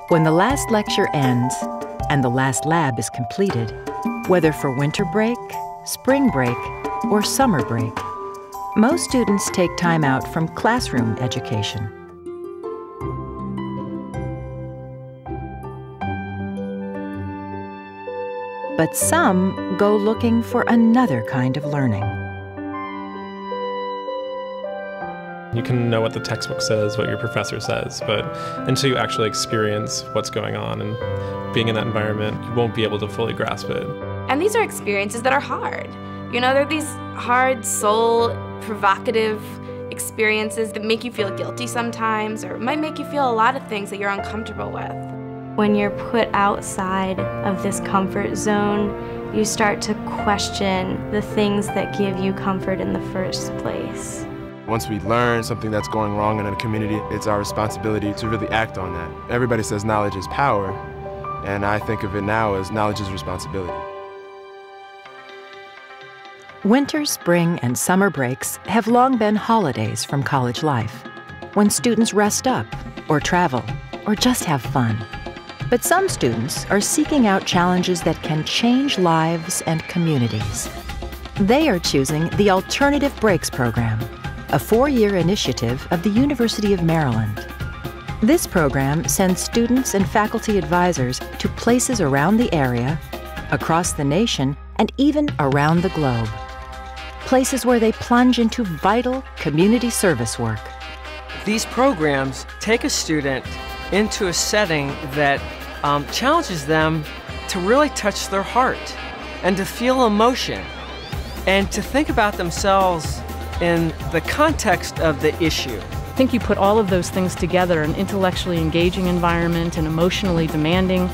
When the last lecture ends and the last lab is completed, whether for winter break, spring break, or summer break, most students take time out from classroom education. But some go looking for another kind of learning. You can know what the textbook says, what your professor says, but until you actually experience what's going on and being in that environment, you won't be able to fully grasp it. And these are experiences that are hard. You know, they're these hard, soul, provocative experiences that make you feel guilty sometimes, or might make you feel a lot of things that you're uncomfortable with. When you're put outside of this comfort zone, you start to question the things that give you comfort in the first place. Once we learn something that's going wrong in a community, it's our responsibility to really act on that. Everybody says knowledge is power, and I think of it now as knowledge is responsibility. Winter, spring, and summer breaks have long been holidays from college life, when students rest up, or travel, or just have fun. But some students are seeking out challenges that can change lives and communities. They are choosing the Alternative Breaks program, a 4-year initiative of the University of Maryland. This program sends students and faculty advisors to places around the area, across the nation, and even around the globe. Places where they plunge into vital community service work. These programs take a student into a setting that challenges them to really touch their heart and to feel emotion and to think about themselves in the context of the issue. I think you put all of those things together, an intellectually engaging environment, an emotionally demanding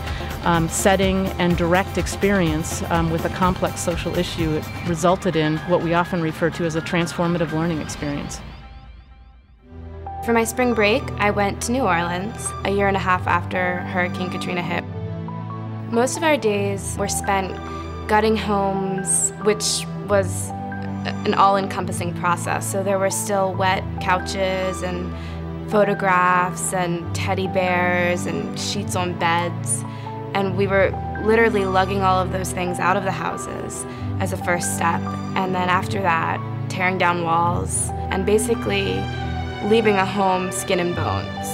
setting, and direct experience with a complex social issue. It resulted in what we often refer to as a transformative learning experience. For my spring break, I went to New Orleans a year and a half after Hurricane Katrina hit. Most of our days were spent gutting homes, which was an all-encompassing process. So there were still wet couches and photographs and teddy bears and sheets on beds. And we were literally lugging all of those things out of the houses as a first step. And then after that, tearing down walls and basically leaving a home skin and bones.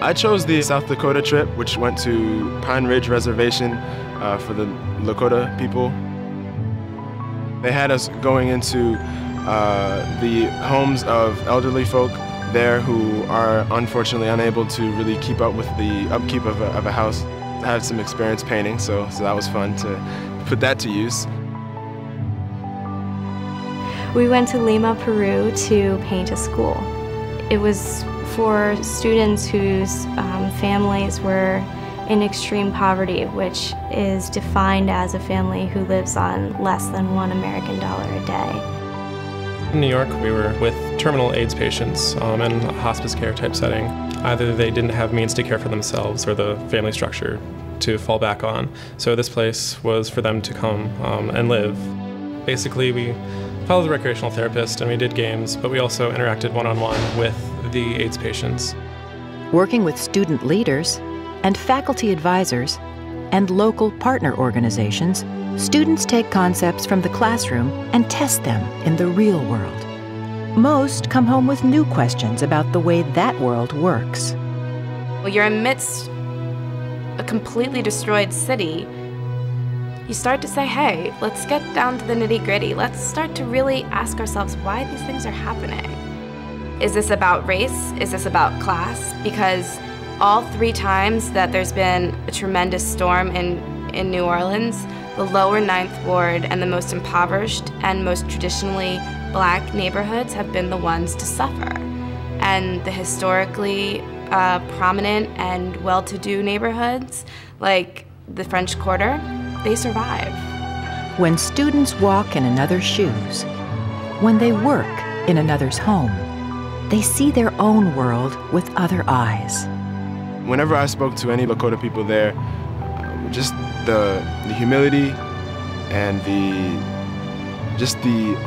I chose the South Dakota trip, which went to Pine Ridge Reservation for the Lakota people. They had us going into the homes of elderly folk there who are unfortunately unable to really keep up with the upkeep of a house. I had some experience painting, so that was fun to put that to use. We went to Lima, Peru to paint a school. It was for students whose families were in extreme poverty, which is defined as a family who lives on less than $1 American a day. In New York, we were with terminal AIDS patients in a hospice care type setting. Either they didn't have means to care for themselves or the family structure to fall back on. So this place was for them to come and live. Basically, we followed the recreational therapist and we did games, but we also interacted one-on-one with the AIDS patients. Working with student leaders and faculty advisors and local partner organizations, students take concepts from the classroom and test them in the real world. Most come home with new questions about the way that world works. Well, you're amidst a completely destroyed city. You start to say, hey, let's get down to the nitty-gritty. Let's start to really ask ourselves why these things are happening. Is this about race? Is this about class? Because all 3 times that there's been a tremendous storm in New Orleans, the lower 9th Ward and the most impoverished and most traditionally Black neighborhoods have been the ones to suffer. And the historically prominent and well-to-do neighborhoods, like the French Quarter, they survive. When students walk in another's shoes, when they work in another's home, they see their own world with other eyes. Whenever I spoke to any Lakota people there, just the humility and the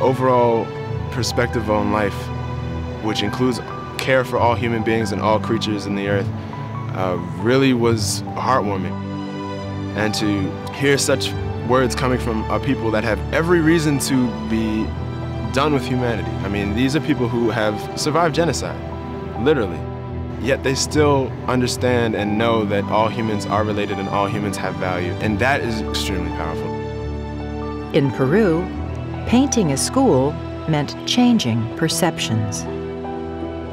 overall perspective on life, which includes care for all human beings and all creatures in the earth, really was heartwarming. And to hear such words coming from a people that have every reason to be done with humanity. I mean, these are people who have survived genocide, literally. Yet they still understand and know that all humans are related and all humans have value. And that is extremely powerful. In Peru, painting a school meant changing perceptions.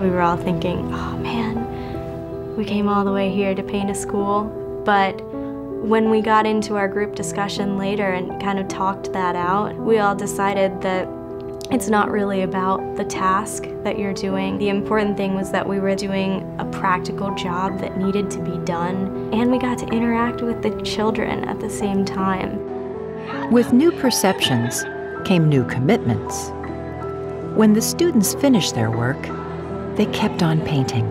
We were all thinking, oh man, we came all the way here to paint a school. But when we got into our group discussion later and kind of talked that out, we all decided that it's not really about the task that you're doing. The important thing was that we were doing a practical job that needed to be done, and we got to interact with the children at the same time. With new perceptions came new commitments. When the students finished their work, they kept on painting.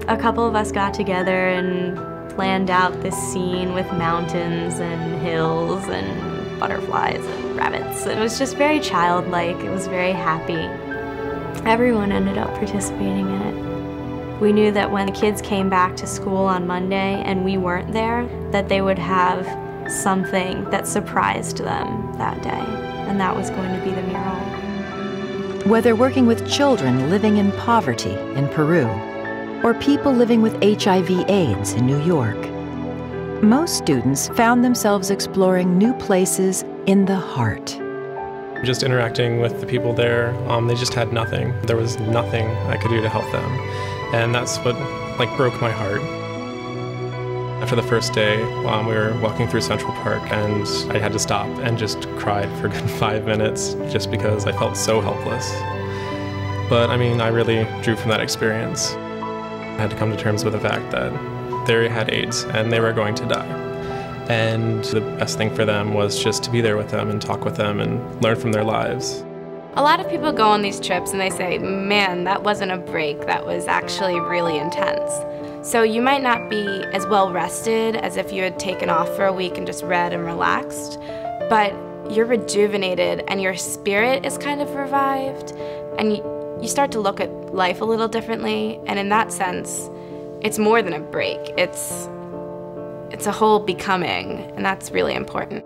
A couple of us got together and planned out this scene with mountains and hills and butterflies and rabbits. It was just very childlike. It was very happy. Everyone ended up participating in it. We knew that when the kids came back to school on Monday and we weren't there, that they would have something that surprised them that day, and that was going to be the mural. Whether working with children living in poverty in Peru or people living with HIV/AIDS in New York, most students found themselves exploring new places in the heart. Just interacting with the people there, they just had nothing. There was nothing I could do to help them. And that's what broke my heart. After the first day, we were walking through Central Park and I had to stop and just cried for a good 5 minutes just because I felt so helpless. But I mean, I really drew from that experience. I had to come to terms with the fact that they had AIDS and they were going to die. And the best thing for them was just to be there with them and talk with them and learn from their lives. A lot of people go on these trips and they say, man, that wasn't a break, that was actually really intense. So you might not be as well rested as if you had taken off for a week and just read and relaxed, but you're rejuvenated and your spirit is kind of revived, and you start to look at life a little differently, and in that sense, it's more than a break. It's a whole becoming, and that's really important.